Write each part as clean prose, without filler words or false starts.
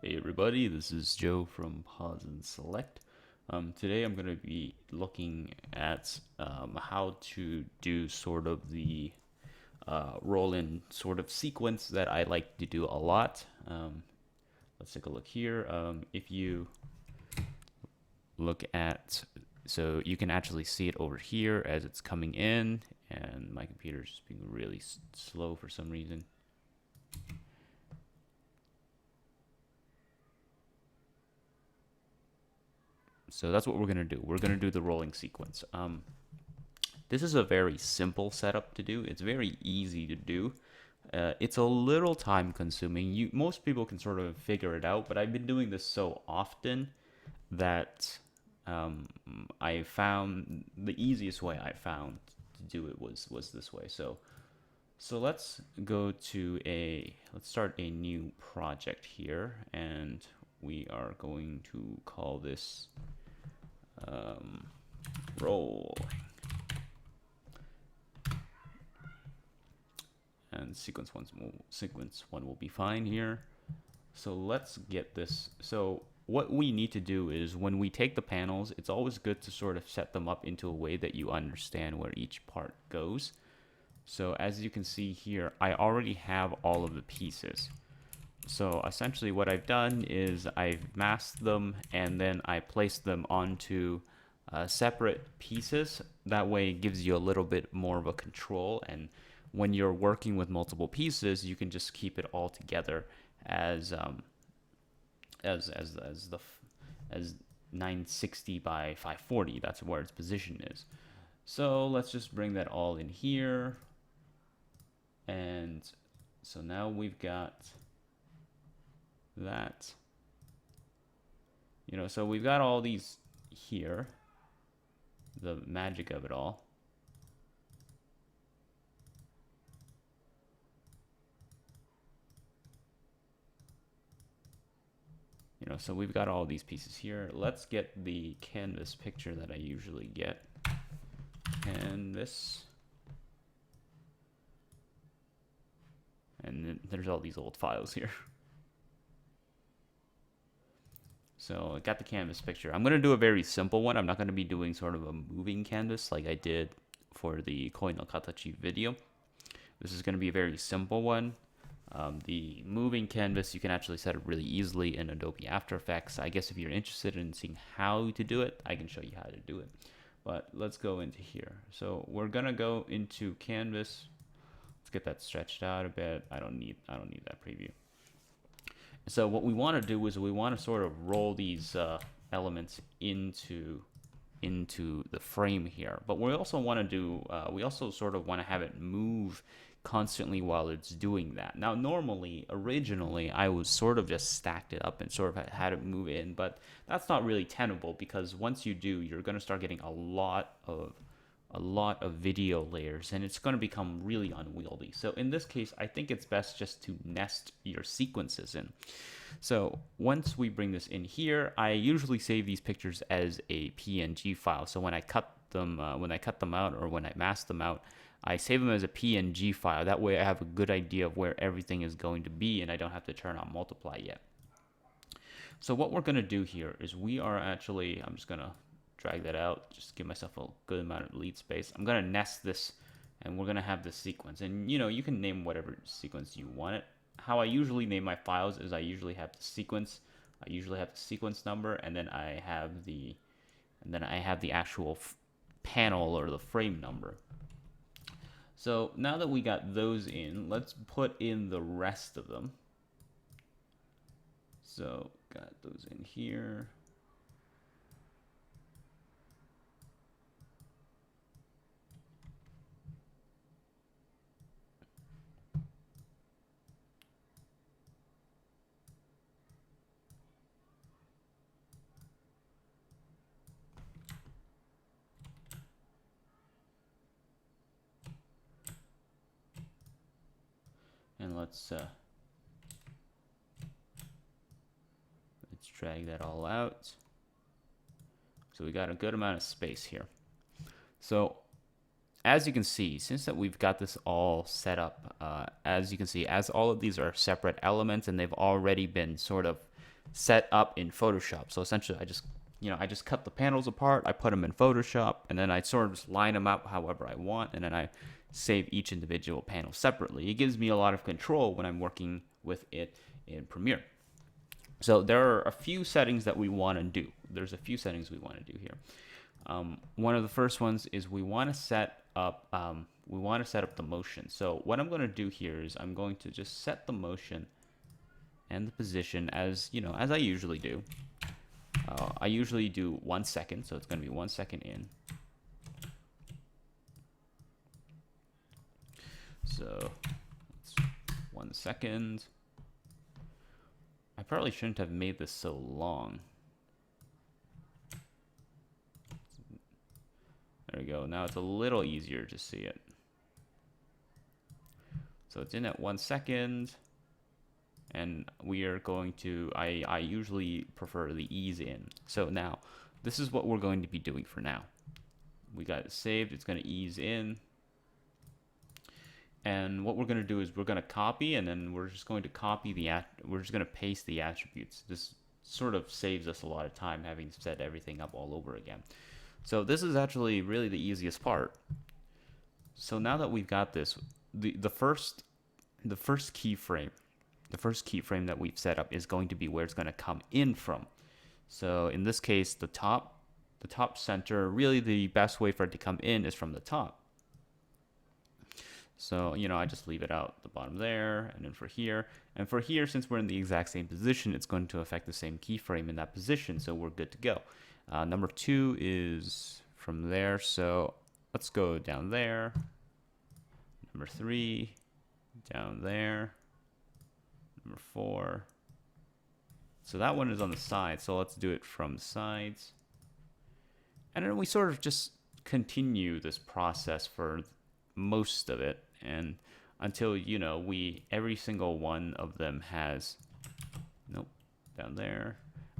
Hey everybody, this is Joe from Pause and Select. Today I'm going to be looking at how to do sort of the roll-in sort of sequence that I like to do a lot. Let's take a look here. If you look at, so you can actually see it over here as it's coming in, and my computer's just being really slow for some reason. So that's what we're going to do. We're going to do the rolling sequence. This is a very simple setup to do. It's very easy to do. It's a little time consuming. Most people can sort of figure it out, but I've been doing this so often that I found the easiest way I found to do it was this way. So let's let's start a new project here, and we are going to call this roll, and sequence one will be fine here. So let's get this. So what we need to do is when we take the panels, it's always good to sort of set them up into a way that you understand where each part goes. So as you can see here, I already have all of the pieces. So essentially what I've done is I've masked them and then I placed them onto separate pieces. That way it gives you a little bit more of a control, and when you're working with multiple pieces, you can just keep it all together as 960 by 540. That's where its position is. So let's just bring that all in here, and so now we've got that. So we've got all these here, the magic of it all. So we've got all these pieces here. Let's get the canvas picture that I usually get. Canvas. And then there's all these old files here. So I got the canvas picture. I'm going to do a very simple one. I'm not going to be doing sort of a moving canvas like I did for the Koi no Katachi video. This is going to be a very simple one. The moving canvas, you can actually set it really easily in Adobe After Effects. I guess if you're interested in seeing how to do it, I can show you how to do it. But let's go into here. So we're going to go into canvas. Let's get that stretched out a bit. I don't need that preview. So what we want to do is we want to sort of roll these elements into the frame here. But we also want to do, we also sort of want to have it move constantly while it's doing that. Now, originally, I was sort of just stacked it up and sort of had it move in, but that's not really tenable, because once you do, you're going to start getting a lot of video layers, and it's going to become really unwieldy. So in this case, I think it's best just to nest your sequences in. So once we bring this in here, I usually save these pictures as a PNG file. So when I cut them out, or when I mask them out, I save them as a PNG file. That way I have a good idea of where everything is going to be, and I don't have to turn on multiply yet. So what we're going to do here is I'm just going to drag that out, just give myself a good amount of lead space. I'm going to nest this, and we're going to have this sequence. And you can name whatever sequence you want it. How I usually name my files is I usually have the sequence. I usually have the sequence number, and then I have the actual panel or the frame number. So now that we got those in, let's put in the rest of them. So got those in here. And let's drag that all out. So we got a good amount of space here. So as you can see, since that we've got this all set up, as you can see, as all of these are separate elements and they've already been sort of set up in Photoshop. So essentially, I just cut the panels apart, I put them in Photoshop, and then I sort of just line them up however I want, and then I save each individual panel separately. It gives me a lot of control when I'm working with it in Premiere. So there are a few settings that we want to do. There's a few settings we want to do here. One of the first ones is we want to set up the motion. So what I'm going to do here is I'm going to just set the motion and the position as as I usually do. I usually do 1 second, so it's going to be 1 second in. So it's 1 second. I probably shouldn't have made this so long. There we go. Now it's a little easier to see it. So it's in at 1 second. And we are going to, I usually prefer the ease in. So now, this is what we're going to be doing for now. We got it saved. It's going to ease in. And what we're going to do is we're going to copy, and then we're just going to we're just going to paste the attributes. This sort of saves us a lot of time having to set everything up all over again. So this is actually really the easiest part. So now that we've got this, the first keyframe that we've set up is going to be where it's going to come in from. So in this case, the top center, really the best way for it to come in is from the top. So, I just leave it out the bottom there, and then for here. And for here, since we're in the exact same position, it's going to affect the same keyframe in that position, so we're good to go. Number 2 is from there, so let's go down there. Number 3, down there. Number 4. So that one is on the side, so let's do it from sides. And then we sort of just continue this process for most of it, and until every single one of them has down there,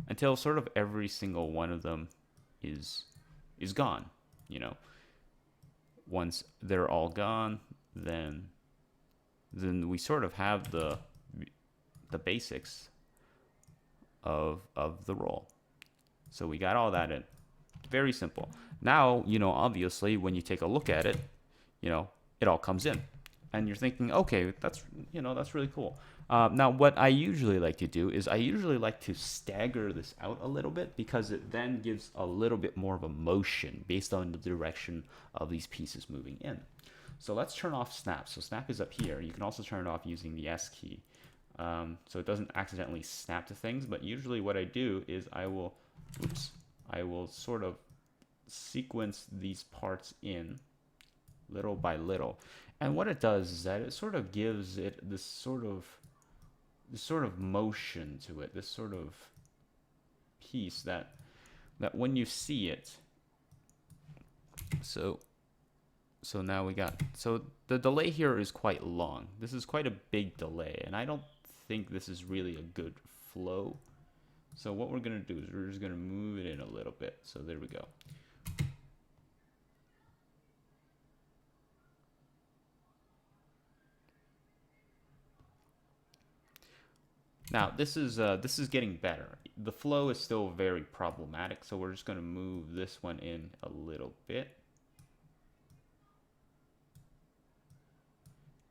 until sort of every single one of them is gone. Once they're all gone, then we sort of have the basics of the role. So we got all that in. Very simple. Now, obviously when you take a look at it, it all comes in, and you're thinking, okay, that's really cool. Now, what I usually like to do is I usually like to stagger this out a little bit, because it then gives a little bit more of a motion based on the direction of these pieces moving in. So let's turn off snap. So snap is up here. You can also turn it off using the S key, so it doesn't accidentally snap to things. But usually what I do is I will sort of sequence these parts in little by little, and what it does is that it sort of gives it this sort of motion to it, this sort of piece that when you see it. So now so the delay here is quite long. This is quite a big delay, and I don't think this is really a good flow. So what we're gonna do is we're just gonna move it in a little bit. So there we go. Now this is getting better. The flow is still very problematic, so we're just going to move this one in a little bit.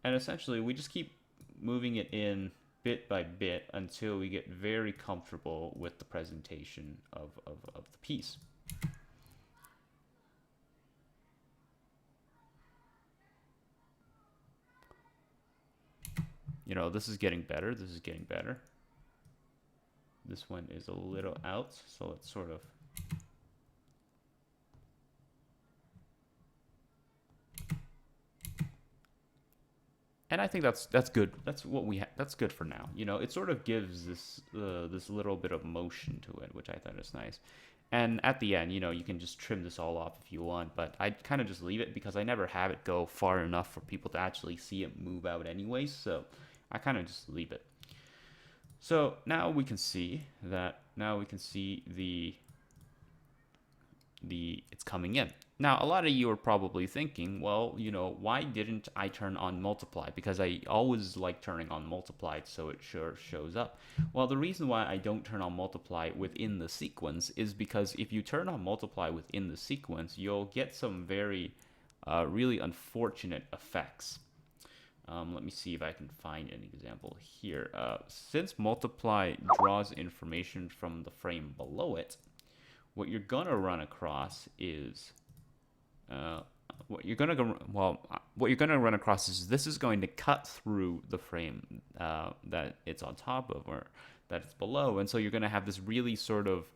And essentially we just keep moving it in bit by bit until we get very comfortable with the presentation of the piece. This is getting better. This is getting better. This one is a little out, so let's sort of and I think that's good. That's what we that's good for now. It sort of gives this this little bit of motion to it, which I thought is nice. And at the end, you can just trim this all off if you want, but I kind of just leave it because I never have it go far enough for people to actually see it move out anyways, so I kind of just leave it. So now we can see that, the it's coming in. Now, a lot of you are probably thinking, well, why didn't I turn on multiply? Because I always like turning on multiply so it sure shows up. Well, the reason why I don't turn on multiply within the sequence is because if you turn on multiply within the sequence, you'll get some very, really unfortunate effects. Let me see if I can find an example here. Since multiply draws information from the frame below it, what you're gonna run across is what you're gonna run across is this is going to cut through the frame that it's on top of or that it's below, and so you're gonna have this really sort of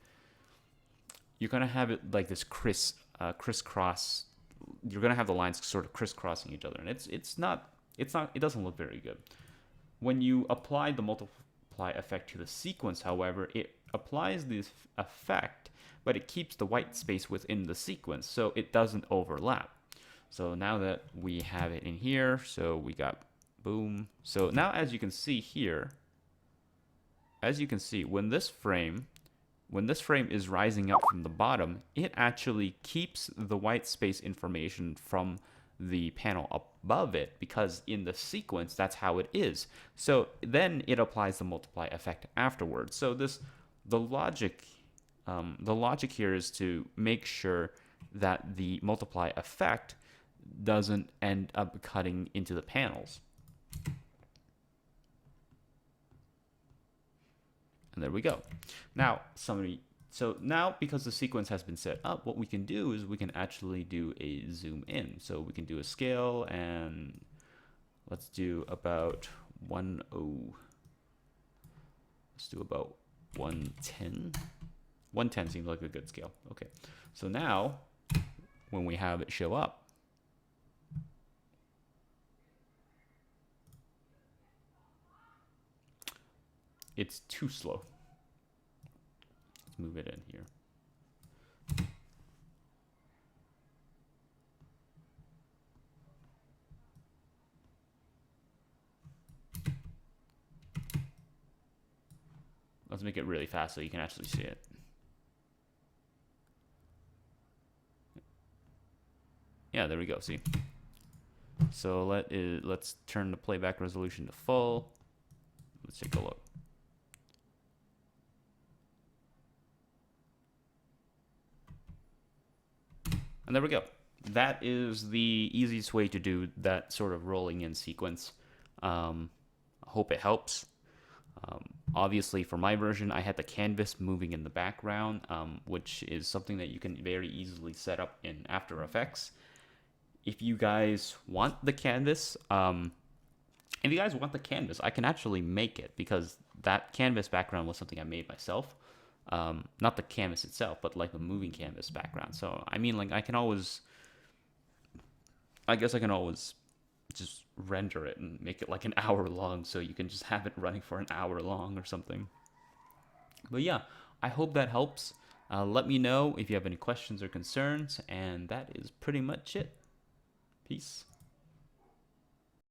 you're gonna have it like this crisscross. You're gonna have the lines sort of crisscrossing each other, and it doesn't look very good. When you apply the multiply effect to the sequence, however, it applies this effect, but it keeps the white space within the sequence, so it doesn't overlap. So now that we have it in here, so we got boom. So now as you can see here, when this frame is rising up from the bottom, it actually keeps the white space information from the panel above it, because in the sequence that's how it is. So then it applies the multiply effect afterwards. So the logic here is to make sure that the multiply effect doesn't end up cutting into the panels. And there we go. Now, so now because the sequence has been set up, what we can do is we can actually do a zoom in. So we can do a scale, and let's do about 10. Let's do about 110. 110 seems like a good scale. Okay. So now when we have it show up, it's too slow. Let's move it in here. Let's make it really fast so you can actually see it. Yeah, there we go. See? So let's turn the playback resolution to full. Let's take a look. And there we go. That is the easiest way to do that sort of rolling in sequence. I hope it helps. Obviously, for my version, I had the canvas moving in the background, which is something that you can very easily set up in After Effects. If you guys want the canvas, I can actually make it, because that canvas background was something I made myself. Not the canvas itself, but like a moving canvas background. So I mean, like I guess I can always just render it and make it like an hour long, so you can just have it running for an hour long or something. But yeah, I hope that helps. Let me know if you have any questions or concerns, and that is pretty much it. Peace.